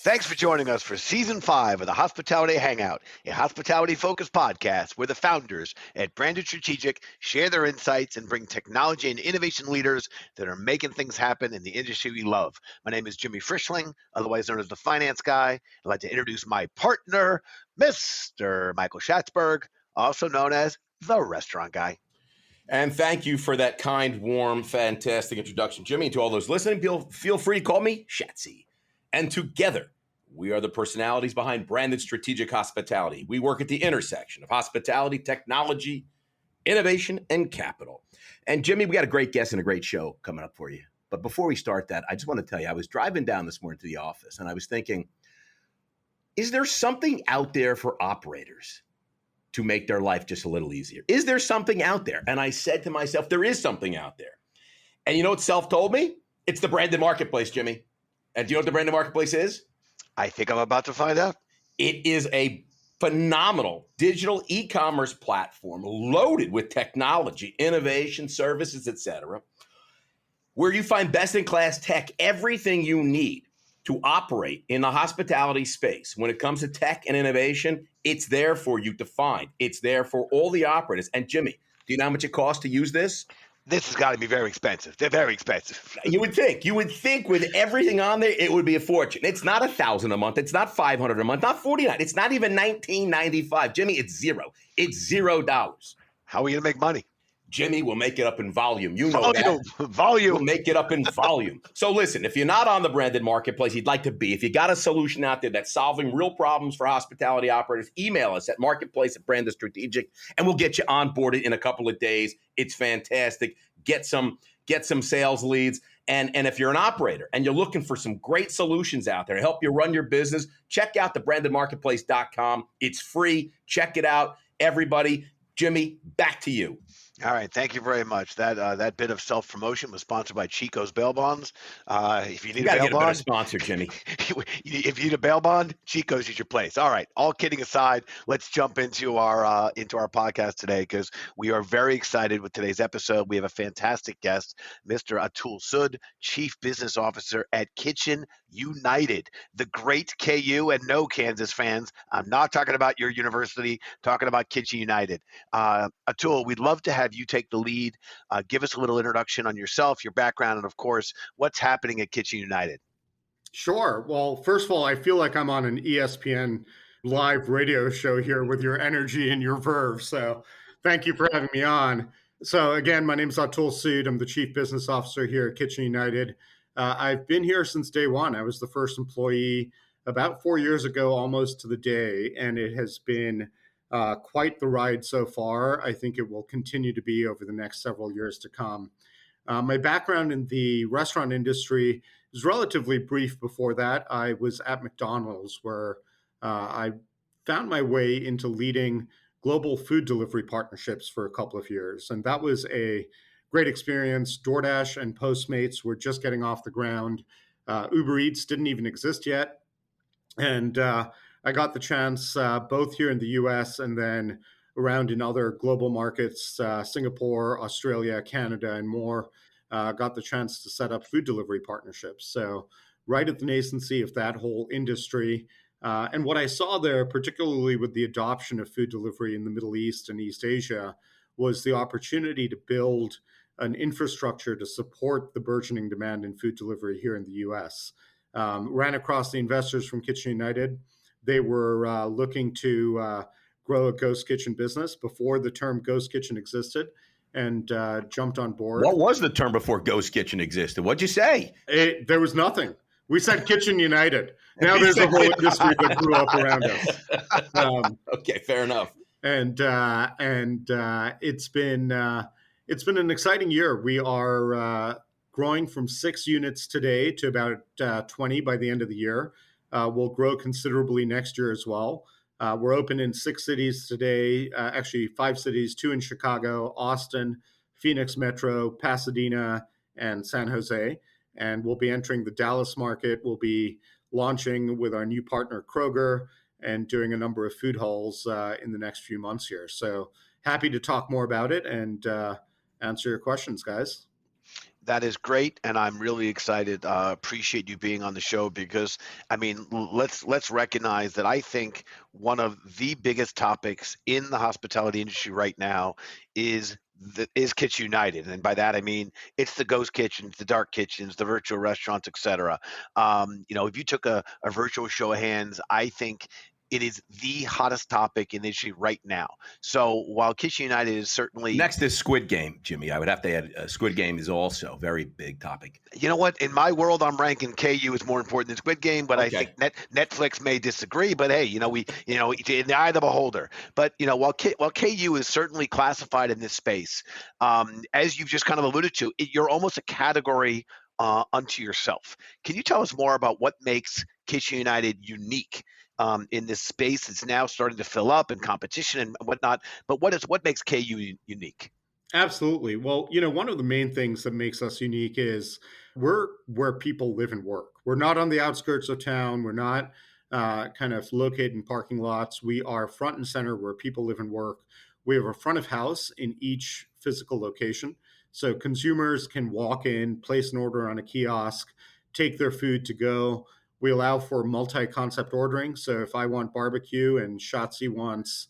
Thanks for joining us for Season 5 of the Hospitality Hangout, a hospitality-focused podcast where the founders at Branded Strategic share their insights and bring technology and innovation leaders that are making things happen in the industry we love. My name is Jimmy Frischling, otherwise known as the Finance Guy. I'd like to introduce my partner, Mr. Michael Schatzberg, also known as the Restaurant Guy. And thank you for that kind, warm, fantastic introduction, Jimmy. And to all those listening, feel free to call me Shatsy. And together, we are the personalities behind Branded Strategic Hospitality. We work at the intersection of hospitality, technology, innovation, and capital. And Jimmy, we got a great guest and a great show coming up for you. But before we start that, I just want to tell you, I was driving down this morning to the office, and I was thinking, is there something out there for operators to make their life just a little easier? Is there something out there? And I said to myself, there is something out there. And you know what Self told me? It's the branded marketplace, Jimmy. And do you know what the branded marketplace is? I think I'm about to find out. It is a phenomenal digital e-commerce platform loaded with technology, innovation, services, etc., where you find best-in-class tech, everything you need to operate in the hospitality space. When it comes to tech and innovation, it's there for you to find. It's there for all the operators. And Jimmy, do you know how much it costs to use this? This has got to be very expensive. They're very expensive. You would think with everything on there, it would be a fortune. It's not $1,000 a month. It's not $500 a month, not $49. It's not even $19.95. Jimmy, it's zero. It's $0. How are we going to make money? Jimmy will make it up in volume. You know that. Volume. We'll make it up in volume. So listen, if you're not on the branded marketplace, you'd like to be. If you got a solution out there that's solving real problems for hospitality operators, email us at marketplace@brandedstrategic, and we'll get you onboarded in a couple of days. It's fantastic. Get some sales leads. And if you're an operator and you're looking for some great solutions out there to help you run your business, check out thebrandedmarketplace.com. It's free. Check it out, everybody. Jimmy, back to you. All right, thank you very much. That bit of self-promotion was sponsored by Chico's Bail Bonds. If you need a bail bond, sponsor, Jimmy. If you need a bail bond, Chico's is your place. All right, all kidding aside, let's jump into our podcast today because we are very excited with today's episode. We have a fantastic guest, Mr. Atul Sood, Chief Business Officer at Kitchen United, the great KU. And no, Kansas fans, I'm not talking about your university, talking about Kitchen United. Atul, we'd love to have you take the lead. Give us a little introduction on yourself, your background, and of course, what's happening at Kitchen United. Sure. Well, first of all, I feel like I'm on an ESPN live radio show here with your energy and your verve. So thank you for having me on. So again, my name is Atul Sood. I'm the Chief Business Officer here at Kitchen United. I've been here since day one. I was the first employee about 4 years ago, almost to the day, and it has been quite the ride so far. I think it will continue to be over the next several years to come. My background in the restaurant industry is relatively brief. Before that, I was at McDonald's, where I found my way into leading global food delivery partnerships for a couple of years. And that was a great experience. Doordash and Postmates were just getting off the ground. UberEats didn't even exist yet. And I got the chance both here in the US and then around in other global markets, Singapore, Australia, Canada, and more, got the chance to set up food delivery partnerships. So right at the nascency of that whole industry. And what I saw there, particularly with the adoption of food delivery in the Middle East and East Asia, was the opportunity to build an infrastructure to support the burgeoning demand in food delivery here in the US. Ran across the investors from Kitchen United. They were looking to grow a ghost kitchen business before the term ghost kitchen existed, and jumped on board. What was the term before ghost kitchen existed? What'd you say? There was nothing. We said Kitchen United. Now there's a whole industry that grew up around us. Okay, fair enough. And it's been an exciting year. We are growing from 6 units today to about 20 by the end of the year. We'll grow considerably next year as well. We're open in 6 cities today, actually 5 cities, 2 in Chicago, Austin, Phoenix Metro, Pasadena, and San Jose. And we'll be entering the Dallas market. We'll be launching with our new partner, Kroger, and doing a number of food halls in the next few months here. So happy to talk more about it and answer your questions, guys. That is great, and I'm really excited. Appreciate you being on the show because, I mean, let's recognize that I think one of the biggest topics in the hospitality industry right now is is Kitchen United, and by that I mean it's the ghost kitchens, the dark kitchens, the virtual restaurants, etc. If you took a virtual show of hands, I think it is the hottest topic in the industry right now. So while Kitchen United is certainly, Next is Squid Game, Jimmy. I would have to add Squid Game is also a very big topic. you know what? In my world, I'm ranking KU as more important than Squid Game, but I think Netflix may disagree. But hey, in the eye of the beholder. But while KU is certainly classified in this space, as you've just kind of alluded to, you're almost a category unto yourself. Can you tell us more about what makes Kitchen United unique in this space that's now starting to fill up in competition and whatnot? But what makes KU unique? Absolutely. Well, one of the main things that makes us unique is we're where people live and work. We're not on the outskirts of town. We're not kind of located in parking lots. We are front and center where people live and work. We have a front of house in each physical location. So consumers can walk in, place an order on a kiosk, take their food to go. We allow for multi-concept ordering. So if I want barbecue and Schatzi wants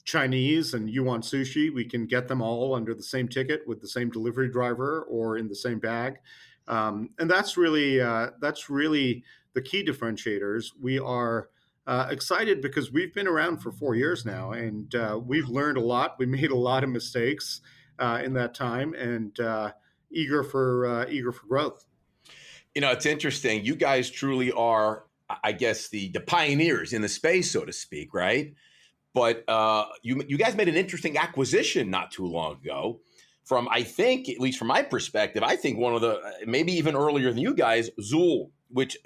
Chinese and you want sushi, we can get them all under the same ticket with the same delivery driver or in the same bag. And that's really the key differentiators. We are excited because we've been around for 4 years now, and we've learned a lot. We made a lot of mistakes in that time, and eager for growth. It's interesting. You guys truly are, I guess, the pioneers in the space, so to speak, right? But you guys made an interesting acquisition not too long ago from, I think, at least from my perspective, I think one of the, maybe even earlier than you guys, Zool, which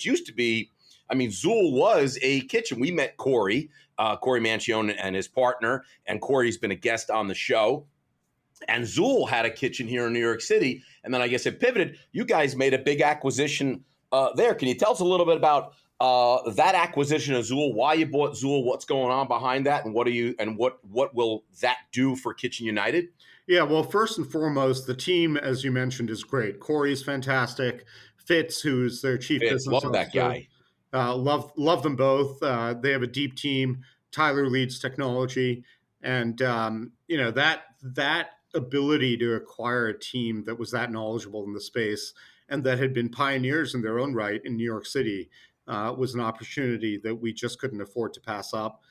used to be, I mean, Zool was a kitchen. We met Corey Mancione and his partner, and Corey's been a guest on the show. And Zool had a kitchen here in New York City. And then I guess it pivoted. You guys made a big acquisition there. Can you tell us a little bit about that acquisition of Zool, why you bought Zool, what's going on behind that, and what will that do for Kitchen United? Yeah, well, first and foremost, the team, as you mentioned, is great. Corey's fantastic. Fitz, who's their chief business love officer, that guy. Love them both. They have a deep team. Tyler leads technology, and that ability to acquire a team that was that knowledgeable in the space and that had been pioneers in their own right in New York City was an opportunity that we just couldn't afford to pass up.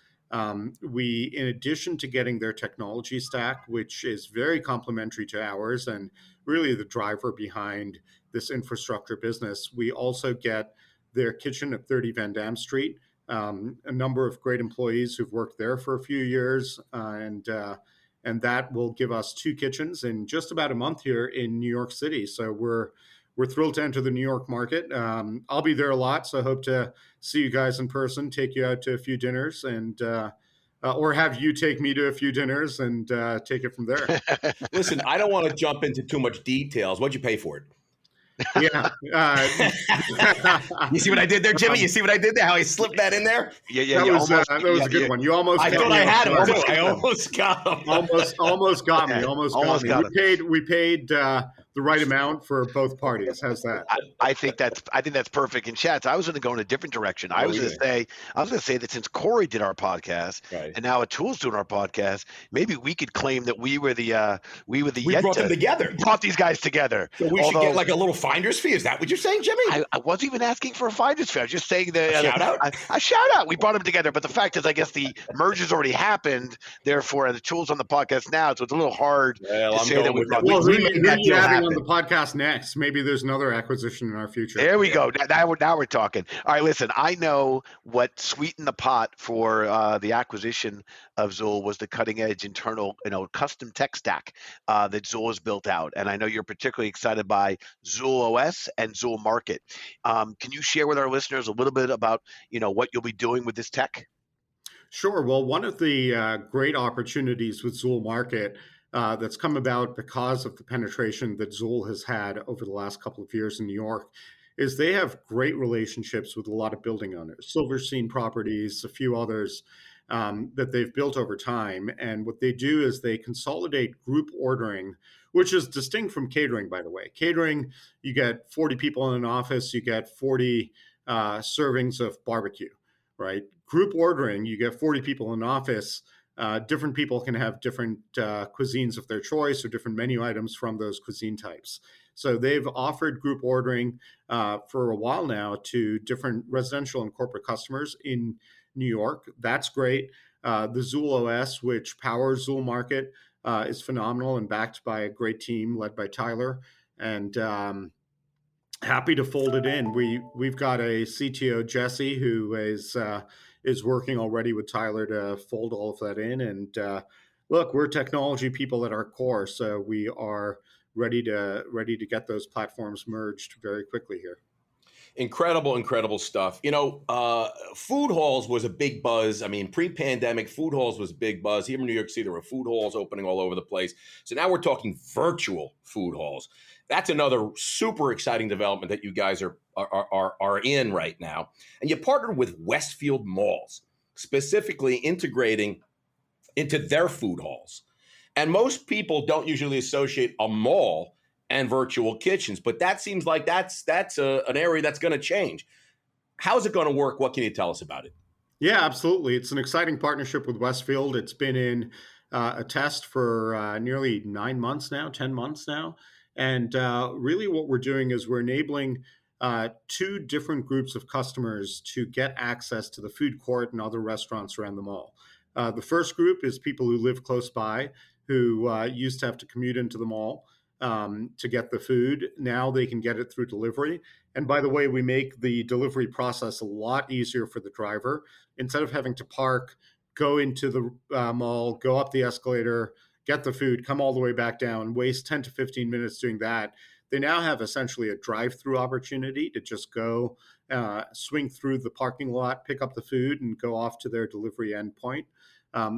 We, in addition to getting their technology stack, which is very complementary to ours and really the driver behind this infrastructure business, we also get their kitchen at 30 Van Dam Street, a number of great employees who've worked there for a few years, and that will give us 2 kitchens in just about a month here in New York City. So we're thrilled to enter the New York market. I'll be there a lot, so I hope to see you guys in person, take you out to a few dinners, and or have you take me to a few dinners and take it from there. Listen, I don't want to jump into too much details. What'd you pay for it? Yeah. You see what I did there, Jimmy? You see what I did there? How I slipped that in there? Yeah. That was a good one. You almost. I thought I had him too. I almost got him. Almost got me. Almost got me. We paid the right amount for both parties. How's that? I think that's perfect. And Chats, I was going to go in a different direction. I was going to say that since Corey did our podcast, right, and now Atul's doing our podcast, maybe we could claim that we brought them together. Brought these guys together. So we should get like a little finder's fee. Is that what you're saying, Jimmy? I wasn't even asking for a finder's fee. I was just saying that a shout out. We brought them together, but the fact is, I guess the merger's already happened. Therefore, the Atul's on the podcast now, so it's a little hard to say that we on the podcast next. Maybe there's another acquisition in our future. There we go. Now we're talking. All right, listen, I know what sweetened the pot for the acquisition of Zool was the cutting edge internal, custom tech stack that Zool has built out. And I know you're particularly excited by Zool OS and Zool Market. Can you share with our listeners a little bit about, what you'll be doing with this tech? Sure. Well, one of the great opportunities with Zool Market that's come about because of the penetration that Zool has had over the last couple of years in New York is they have great relationships with a lot of building owners, Silverstein Properties, a few others. that they've built over time. And what they do is they consolidate group ordering, which is distinct from catering, by the way. Catering, you get 40 people in an office, you get 40 servings of barbecue, right? Group ordering, you get 40 people in an office. Different people can have different cuisines of their choice or different menu items from those cuisine types. So they've offered group ordering for a while now to different residential and corporate customers in New York. That's great. The Zool OS, which powers Zool Market, is phenomenal and backed by a great team led by Tyler. And happy to fold it in. We've got a CTO, Jesse, who is working already with Tyler to fold all of that in. And look, we're technology people at our core, so we are ready to get those platforms merged very quickly here. Incredible stuff. Food halls was a big buzz. I mean, pre-pandemic, food halls was a big buzz. Here in New York City, there were food halls opening all over the place. So now we're talking virtual food halls. That's another super exciting development that you guys are in right now. And you partnered with Westfield Malls, specifically integrating into their food halls. And most people don't usually associate a mall and virtual kitchens, but that seems like that's an area that's going to change. How's it going to work? What can you tell us about it? Yeah, absolutely. It's an exciting partnership with Westfield. It's been in a test for nearly 9 months now, 10 months now. And really what we're doing is we're enabling two different groups of customers to get access to the food court and other restaurants around the mall. The first group is people who live close by, who used to have to commute into the mall to get the food. Now they can get it through delivery. And by the way, we make the delivery process a lot easier for the driver. Instead of having to park, go into the mall, go up the escalator, get the food, come all the way back down, waste 10 to 15 minutes doing that, they now have essentially a drive-through opportunity to just go swing through the parking lot, pick up the food, and go off to their delivery endpoint.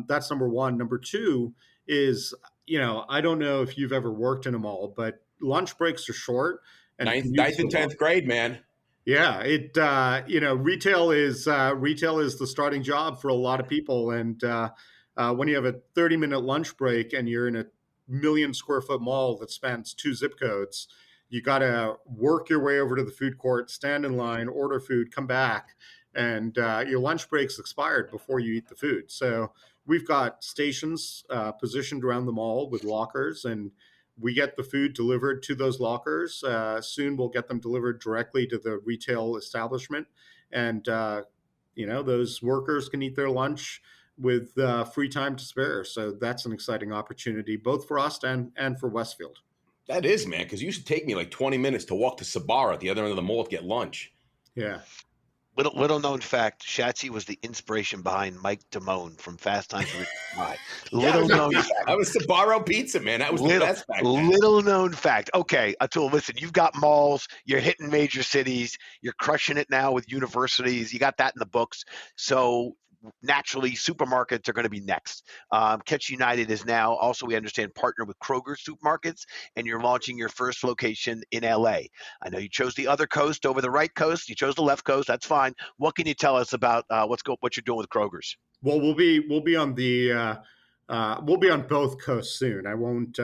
That's number one. Number two is, I don't know if you've ever worked in a mall, but lunch breaks are short. And ninth and 10th grade, man. Yeah, retail is the starting job for a lot of people. And when you have a 30-minute lunch break and you're in a 1,000,000-square-foot mall that spans 2 zip codes, you got to work your way over to the food court, stand in line, order food, come back, and your lunch break's expired before you eat the food. So we've got stations positioned around the mall with lockers, and we get the food delivered to those lockers. Soon we'll get them delivered directly to the retail establishment. And, those workers can eat their lunch with free time to spare. So that's an exciting opportunity, both for us and for Westfield. That is, man, because it used to take me like 20 minutes to walk to Sabara at the other end of the mall to get lunch. Yeah. Little known fact, Schatzy was the inspiration behind Mike Damone from Fast Times at Ridgemont High. Little known fact. That was Sabaro Pizza, man. That was the best back then. Little known fact. Okay, Atul, listen, you've got malls, you're hitting major cities, you're crushing it now with universities, you got that in the books. So naturally, supermarkets are going to be next. Catch United is now also, we understand, partnered with Kroger supermarkets, and you're launching your first location in LA. I know you chose the other coast over the right coast. You chose the left coast. That's fine. What can you tell us about what you're doing with Kroger's? Well, we'll be on both coasts soon. I won't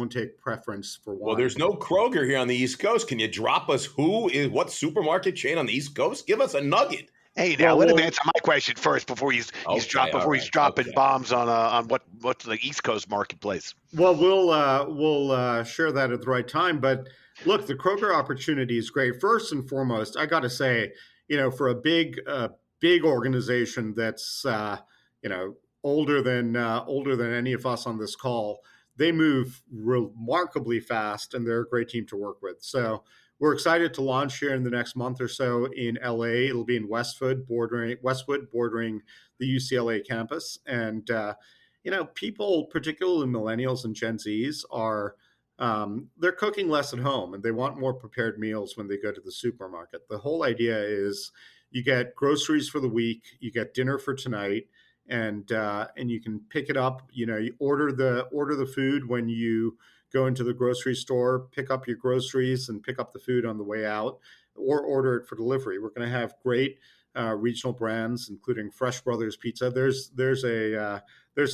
take preference for one. Well, there's no Kroger here on the East Coast. Can you drop us what supermarket chain on the East Coast? Give us a nugget. Hey, now let him answer my question first before he's dropping bombs on what's the East Coast marketplace. Well, we'll share that at the right time. But look, the Kroger opportunity is great. First and foremost, I got to say, for a big organization that's older than any of us on this call, they move remarkably fast, and they're a great team to work with. So we're excited to launch here in the next month or so in LA. It'll be in Westwood, bordering the UCLA campus. And, people, particularly millennials and Gen Zs, they're cooking less at home, and they want more prepared meals when they go to the supermarket. The whole idea is you get groceries for the week, you get dinner for tonight, and you can pick it up. You order the food when you go into the grocery store, pick up your groceries and pick up the food on the way out, or order it for delivery. We're going to have great regional brands, including Fresh Brothers Pizza. There's a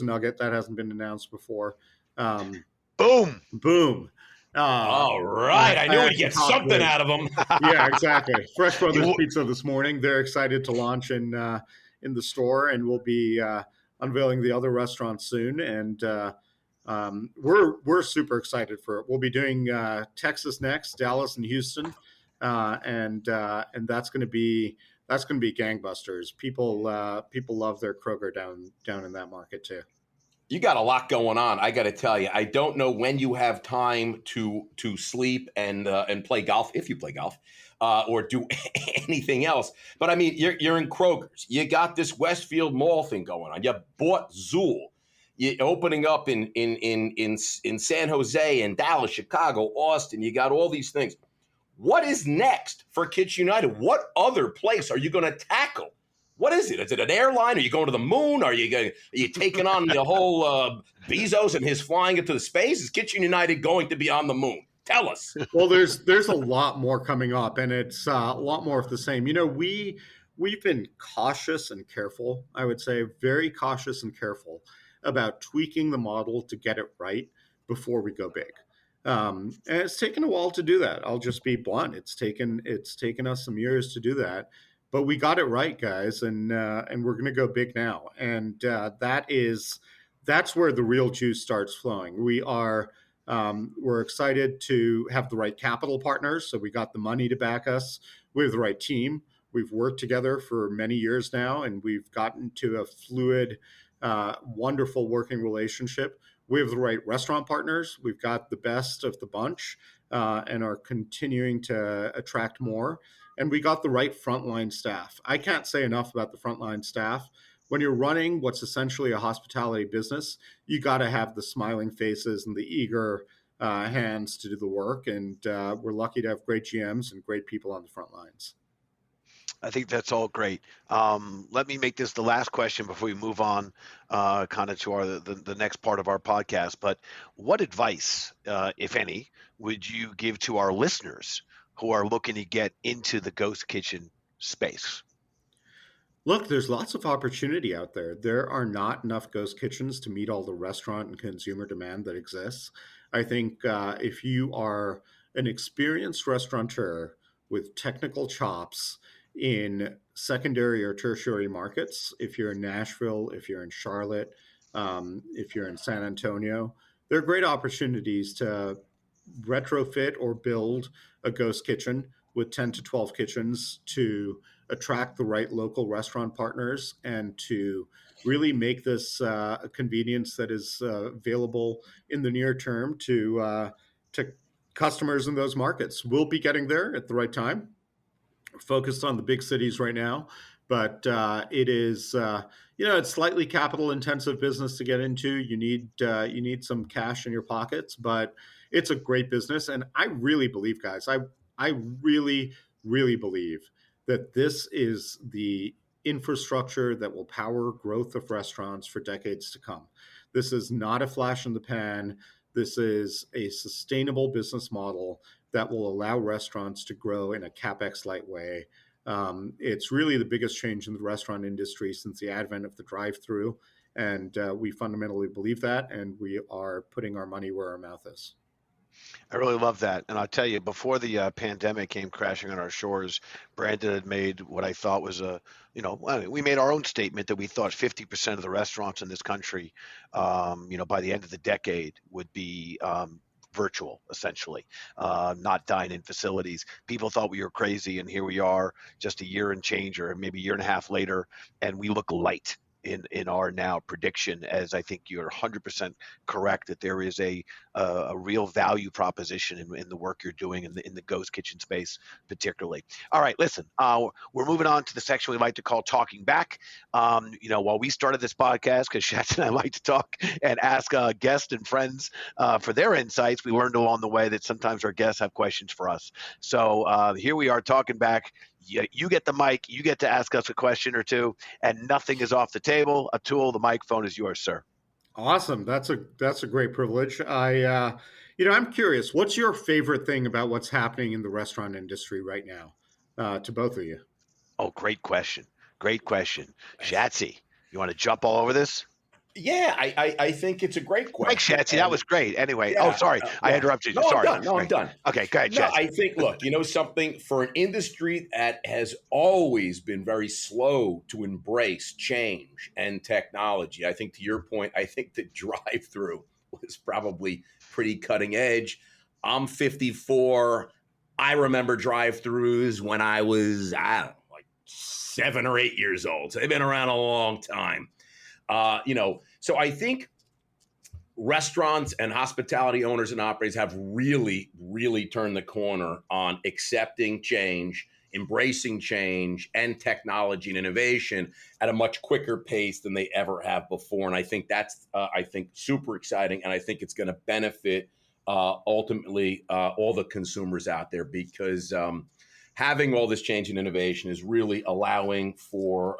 nugget that hasn't been announced before. Boom. Boom. All right. I knew we'd get something out of them. Yeah, exactly. Fresh Brothers Pizza this morning. They're excited to launch in the store, and we'll be unveiling the other restaurants soon. And we're super excited for it. We'll be doing Texas next, Dallas and Houston, and that's going to be gangbusters. People love their Kroger down in that market too. You got a lot going on. I got to tell you, I don't know when you have time to sleep and play golf, if you play golf, or do anything else. But I mean, you're in Kroger's. You got this Westfield Mall thing going on. You bought Zool. You're opening up in San Jose and Dallas, Chicago, Austin. You got all these things. What is next for Kitchen United? What other place are you going to tackle? What is it? Is it an airline? Are you going to the moon? Are you taking on the whole Bezos and his flying into the space? Is Kitchen United going to be on the moon? Tell us. Well, there's a lot more coming up, and it's a lot more of the same. We've been cautious and careful. I would say very cautious and careful about tweaking the model to get it right before we go big. And it's taken a while to do that. I'll just be blunt. It's taken us some years to do that. But we got it right, guys, and we're going to go big now. And that's where the real juice starts flowing. We're excited to have the right capital partners. So we got the money to back us. We have the right team. We've worked together for many years now, and we've gotten to a fluid, wonderful working relationship. We have the right restaurant partners. We've got the best of the bunch and are continuing to attract more. And we got the right frontline staff. I can't say enough about the frontline staff. When you're running what's essentially a hospitality business, you got to have the smiling faces and the eager hands to do the work. And we're lucky to have great GMs and great people on the front lines. I think that's all great. Let me make this the last question before we move on kind of to the next part of our podcast. But what advice, if any, would you give to our listeners who are looking to get into the ghost kitchen space? Look, there's lots of opportunity out there. There are not enough ghost kitchens to meet all the restaurant and consumer demand that exists. I think if you are an experienced restaurateur with technical chops in secondary or tertiary markets, if you're in Nashville, if you're in Charlotte, if you're in San Antonio, there are great opportunities to retrofit or build a ghost kitchen with 10 to 12 kitchens to attract the right local restaurant partners and to really make this a convenience that is available in the near term to customers in those markets. We'll be getting there at the right time. We're focused on the big cities right now, but it is it's slightly capital intensive business to get into. You need some cash in your pockets, but it's a great business. And I really believe, guys, I really, really believe that this is the infrastructure that will power growth of restaurants for decades to come. This is not a flash in the pan. This is a sustainable business model that will allow restaurants to grow in a CapEx light way. It's really the biggest change in the restaurant industry since the advent of the drive-through. And we fundamentally believe that, and we are putting our money where our mouth is. I really love that. And I'll tell you, before the pandemic came crashing on our shores, Brandon had made what I thought was we made our own statement that we thought 50% of the restaurants in this country, by the end of the decade would be virtual, essentially, not dine-in facilities. People thought we were crazy, and here we are just a year and change, or maybe a year and a half later, and we look light in our now prediction, as I think you're 100% correct that there is a real value proposition in the work you're doing in the ghost kitchen space, particularly. All right, listen, we're moving on to the section we like to call Talking Back. While we started this podcast, because Schatz and I like to talk and ask guests and friends for their insights, we learned along the way that sometimes our guests have questions for us. So here we are talking back. You get the mic, you get to ask us a question or two, and nothing is off the table. Atul, the microphone is yours, sir. Awesome. That's a great privilege. I'm curious, what's your favorite thing about what's happening in the restaurant industry right now, to both of you? Oh, great question. Great question. Shatsy, you want to jump all over this? Yeah, I think it's a great Mike question. Shatsy, that was great. Anyway, Yeah, sorry, I yeah. interrupted you. No, I'm Sorry. done. No, I'm Right. done. Okay, go ahead, No, Shatsy. I think, look, something for an industry that has always been very slow to embrace change and technology. I think to your point, I think the drive-through was probably pretty cutting edge. I'm 54. I remember drive-throughs when I was, I don't know, like 7 or 8 years old. So they've been around a long time. So I think restaurants and hospitality owners and operators have really, really turned the corner on accepting change, embracing change and technology and innovation at a much quicker pace than they ever have before. And I think that's, super exciting. And I think it's going to benefit ultimately all the consumers out there, because having all this change and innovation is really allowing for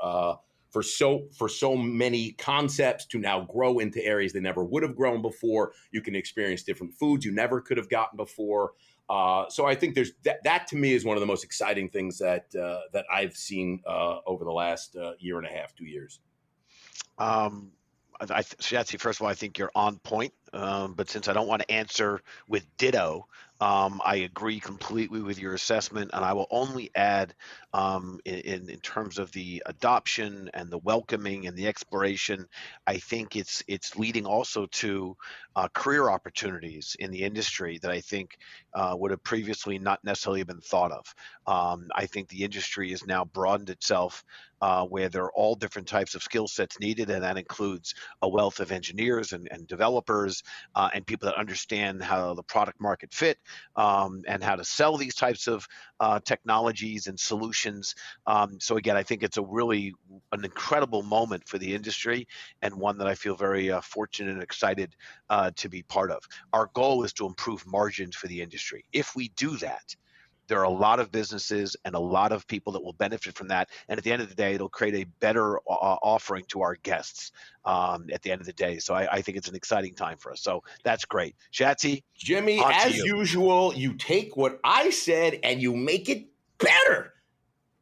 so many concepts to now grow into areas they never would have grown before. You can experience different foods you never could have gotten before. So I think there's that to me is one of the most exciting things that I've seen over the last year and a half, 2 years. Shatsy, first of all, I think you're on point. But since I don't want to answer with ditto, I agree completely with your assessment, and I will only add, in terms of the adoption and the welcoming and the exploration, I think it's leading also to career opportunities in the industry that I think would have previously not necessarily been thought of. I think the industry has now broadened itself where there are all different types of skill sets needed, and that includes a wealth of engineers and developers and people that understand how the product market fit and how to sell these types of technologies and solutions. So again, I think it's an incredible moment for the industry, and one that I feel very fortunate and excited to be part of. Our goal is to improve margins for the industry. If we do that, there are a lot of businesses and a lot of people that will benefit from that. And at the end of the day, it'll create a better offering to our guests at the end of the day. So I think it's an exciting time for us. So that's great. Shatsy? Jimmy, as usual, you take what I said and you make it better.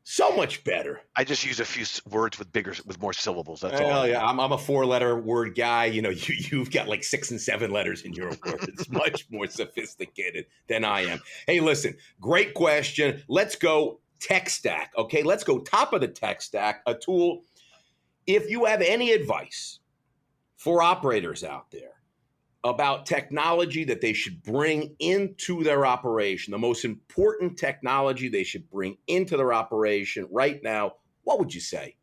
So much better. I just use a few words with more syllables. That's all. Yeah, I'm a 4-letter word guy. You've got like 6 and 7 letters in your word. It's much more sophisticated than I am. Hey, listen, great question. Let's go tech stack. Okay, let's go top of the tech stack. Atul, if you have any advice for operators out there about technology that they should bring into their operation, the most important technology they should bring into their operation right now, what would you say?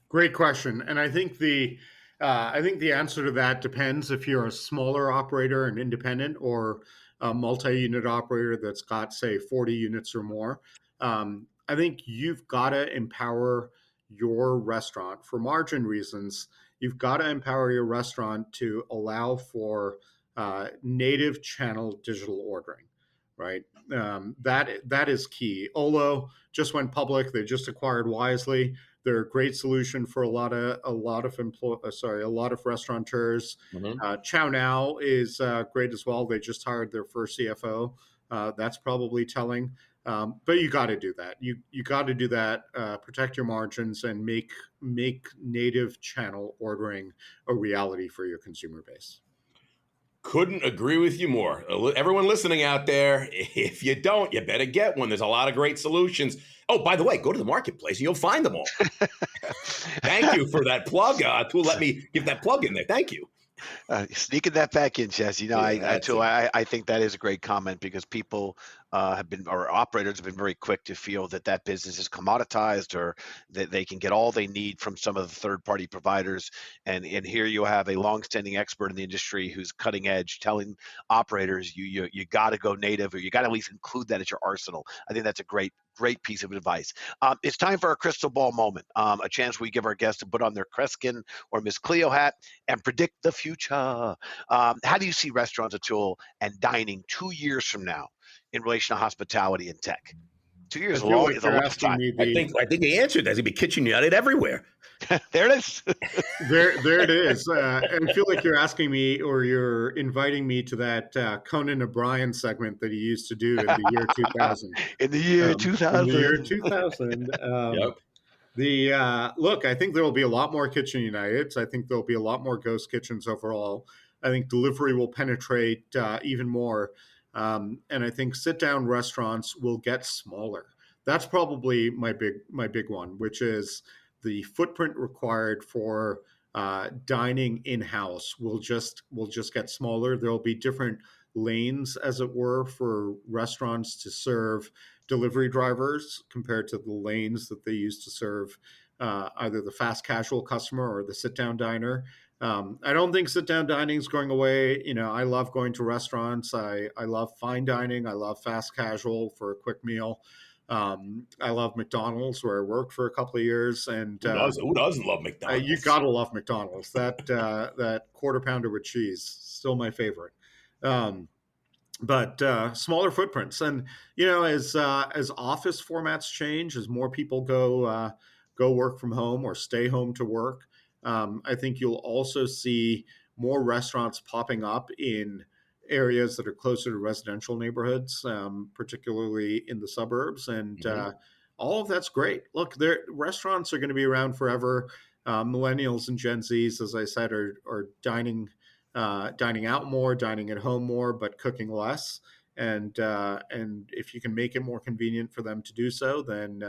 Great question. And I think the answer to that depends if you're a smaller operator, an independent, or a multi-unit operator that's got, say, 40 units or more. I think you've got to empower your restaurant for margin reasons. You've got to empower your restaurant to allow for native channel digital ordering, right? That is key. Olo just went public. They just acquired Wisely. They're a great solution for a lot of restaurateurs. Mm-hmm. Chow Now is great as well. They just hired their first CFO. That's probably telling. But you got to do that. You got to do that. Protect your margins and make native channel ordering a reality for your consumer base. Couldn't agree with you more. Everyone listening out there, if you don't, you better get one. There's a lot of great solutions. Oh, by the way, go to the marketplace and you'll find them all. Thank you for that plug. Atul, let me give that plug in there. Thank you. Sneaking that back in, Jess. I think that is a great comment, because people operators have been very quick to feel that business is commoditized, or that they can get all they need from some of the third-party providers. And here you have a longstanding expert in the industry who's cutting edge, telling operators you got to go native, or you got to at least include that at your arsenal. I think that's a great piece of advice. It's time for our crystal ball moment, a chance we give our guests to put on their Kreskin or Miss Cleo hat and predict the future. How do you see restaurants, Atul, and dining 2 years from now in relation to hospitality and tech? 2 years is a long time. I think the answer is going to be Kitchen United everywhere. There it is. there it is. And I feel like you're asking me, or you're inviting me to that Conan O'Brien segment that he used to do in the year 2000. In the year 2000. In the year 2000. Yep. Look, I think there will be a lot more Kitchen Uniteds. I think there'll be a lot more ghost kitchens overall. I think delivery will penetrate even more, and I think sit-down restaurants will get smaller. That's probably my big one, which is the footprint required for dining in-house will just get smaller. There will be different lanes, as it were, for restaurants to serve delivery drivers compared to the lanes that they used to serve either the fast casual customer or the sit down diner. I don't think sit down dining is going away. I love going to restaurants. I love fine dining. I love fast casual for a quick meal. I love McDonald's, where I worked for a couple of years. And Who doesn't love McDonald's? you gotta love McDonald's. That quarter pounder with cheese, still my favorite. But smaller footprints, and as office formats change, as more people go work from home or stay home to work, I think you'll also see more restaurants popping up in areas that are closer to residential neighborhoods, particularly in the suburbs, and all of that's great. Look, restaurants are going to be around forever. Millennials and Gen Zs, as I said, are dining out more, dining at home more, but cooking less. And if you can make it more convenient for them to do so, then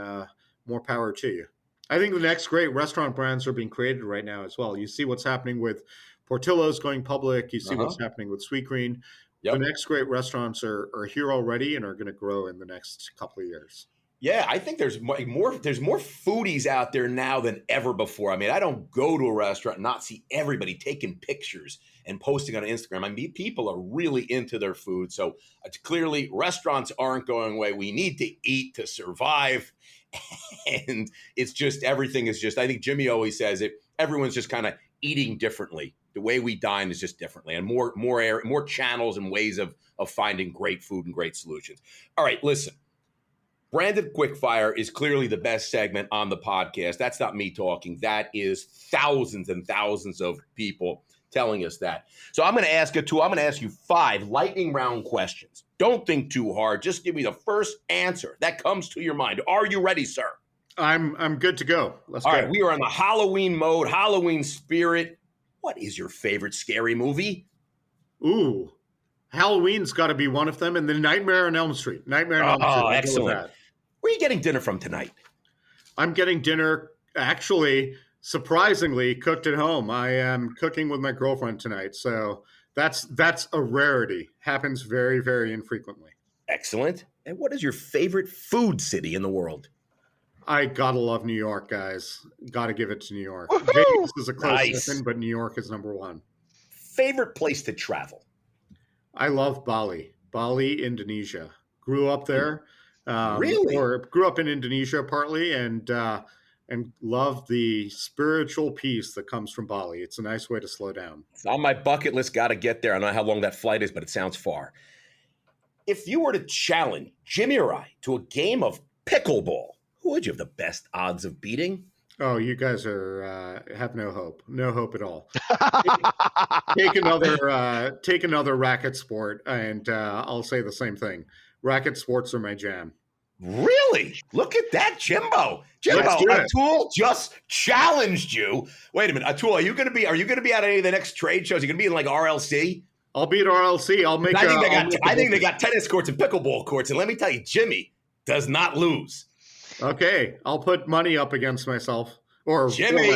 more power to you. I think the next great restaurant brands are being created right now as well. You see what's happening with Portillo's going public. You see what's happening with Sweetgreen. Yep. The next great restaurants are here already and are going to grow in the next couple of years. Yeah, I think there's more foodies out there now than ever before. I mean, I don't go to a restaurant and not see everybody taking pictures and posting on Instagram. I mean, people are really into their food. So clearly restaurants aren't going away. We need to eat to survive. And it's just, everything is just, I think Jimmy always says it, everyone's just kind of eating differently. The way we dine is just differently, and more channels and ways of finding great food and great solutions. All right, listen. Branded Quickfire is clearly the best segment on the podcast. That's not me talking. That is thousands and thousands of people telling us that. So I'm going to ask you 5 lightning round questions. Don't think too hard. Just give me the first answer that comes to your mind. Are you ready, sir? I'm good to go. Let's go. All right, we are in the Halloween mode, Halloween spirit. What is your favorite scary movie? Ooh, Halloween's got to be one of them, and the Nightmare on Elm Street. Nightmare on Elm Street. Oh, excellent. Where are you getting dinner from tonight? I'm getting dinner, actually, surprisingly, cooked at home. I am cooking with my girlfriend tonight, so that's a rarity. Happens very, very infrequently. Excellent. And what is your favorite food city in the world? I gotta love New York, guys. Gotta give it to New York. Woo-hoo! Vegas is a close second, but New York is number one. Favorite place to travel? I love Bali, Indonesia. Grew up there. Really? Or grew up in Indonesia partly, and love the spiritual peace that comes from Bali. It's a nice way to slow down. It's on my bucket list. Got to get there. I don't know how long that flight is, but it sounds far. If you were to challenge Jimmy or I to a game of pickleball, who would you have the best odds of beating? Oh, you guys have no hope. No hope at all. Take another racket sport, and I'll say the same thing. Racket sports are my jam. Really? Look at that, Jimbo. Atul just challenged you. Wait a minute, Atul, are you going to be at any of the next trade shows? Are you going to be in like RLC? I'll be at RLC. I think they got tennis courts and pickleball courts, and let me tell you, Jimmy does not lose. Okay, I'll put money up against myself or Jimmy.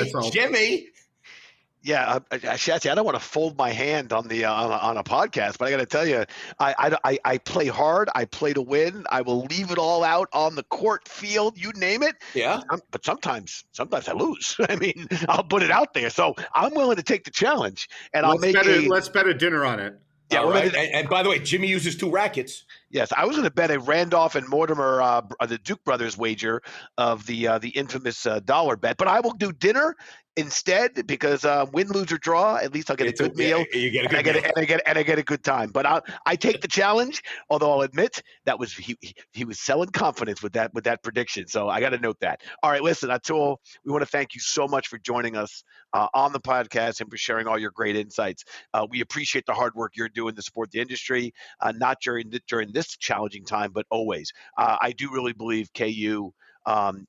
Yeah, Schatzberg, I don't want to fold my hand on the on a podcast, but I got to tell you, I play hard. I play to win. I will leave it all out on the court, field, you name it. Yeah. But sometimes I lose. I mean, I'll put it out there. So I'm willing to take the challenge, and let's bet a dinner on it. Yeah, all right. And by the way, Jimmy uses 2 rackets. Yes, I was going to bet a Randolph and Mortimer, the Duke brothers wager of the infamous dollar bet, but I will do dinner instead because win, lose, or draw. At least I'll get a good meal. You get a good meal. I get a good time. But I take the challenge. Although I'll admit that was he was selling confidence with that prediction. So I got to note that. All right, listen, Atul, we want to thank you so much for joining us on the podcast and for sharing all your great insights. We appreciate the hard work you're doing to support the industry, not during this challenging time, but always. I do really believe KU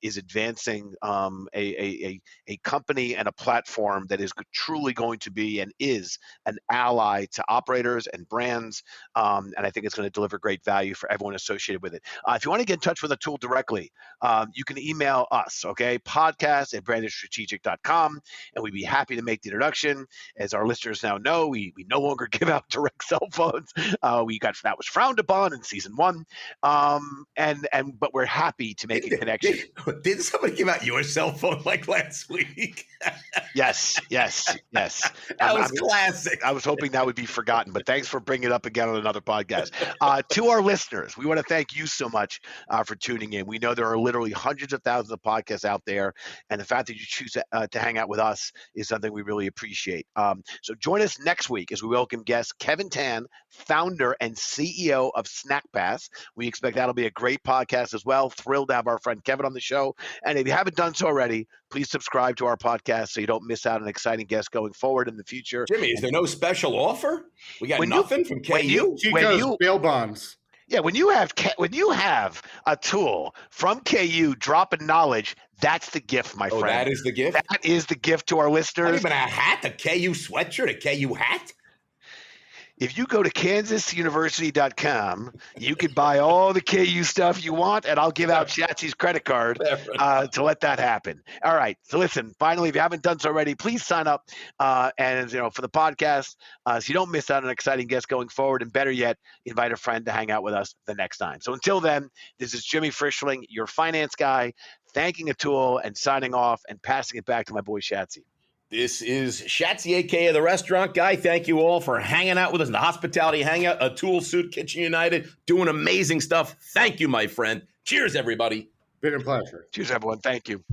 is advancing a company and a platform that is truly going to be and is an ally to operators and brands, and I think it's going to deliver great value for everyone associated with it. If you want to get in touch with Atul directly, you can email us, okay, podcast@brandedstrategic.com, and we'd be happy to make the introduction. As our listeners now know, we no longer give out direct cell phones. That was frowned upon in season 1, but we're happy to make a connection. Did somebody give out your cell phone like last week? Yes. That was classic. I was hoping that would be forgotten, but thanks for bringing it up again on another podcast. To our listeners, we want to thank you so much for tuning in. We know there are literally hundreds of thousands of podcasts out there, and the fact that you choose to hang out with us is something we really appreciate. So join us next week as we welcome guest Kevin Tan, founder and CEO of SnackPass. We expect that'll be a great podcast as well. Thrilled to have our friend Kevin on the show. And if you haven't done so already, please subscribe to our podcast so you don't miss out on exciking guests going forward in the future. Jimmy, is there no special offer? We got nothing from KU? Chico's bail bonds. Yeah, when you have a tool from KU dropping knowledge, that's the gift, my friend. That is the gift? That is the gift to our listeners. Not even a hat, a KU sweatshirt, a KU hat? If you go to kansasuniversity.com, you can buy all the KU stuff you want, and I'll give out Shatsy's credit card to let that happen. All right. So listen, finally, if you haven't done so already, please sign up for the podcast so you don't miss out on an exciting guest going forward. And better yet, invite a friend to hang out with us the next time. So until then, this is Jimmy Frischling, your finance guy, thanking Atul and signing off and passing it back to my boy Shatsy. This is Shatsy, a.k.a. the restaurant guy. Thank you all for hanging out with us in the Hospitality Hangout. Atul Sood, Kitchen United, doing amazing stuff. Thank you, my friend. Cheers, everybody. Been a pleasure. Cheers, everyone. Thank you.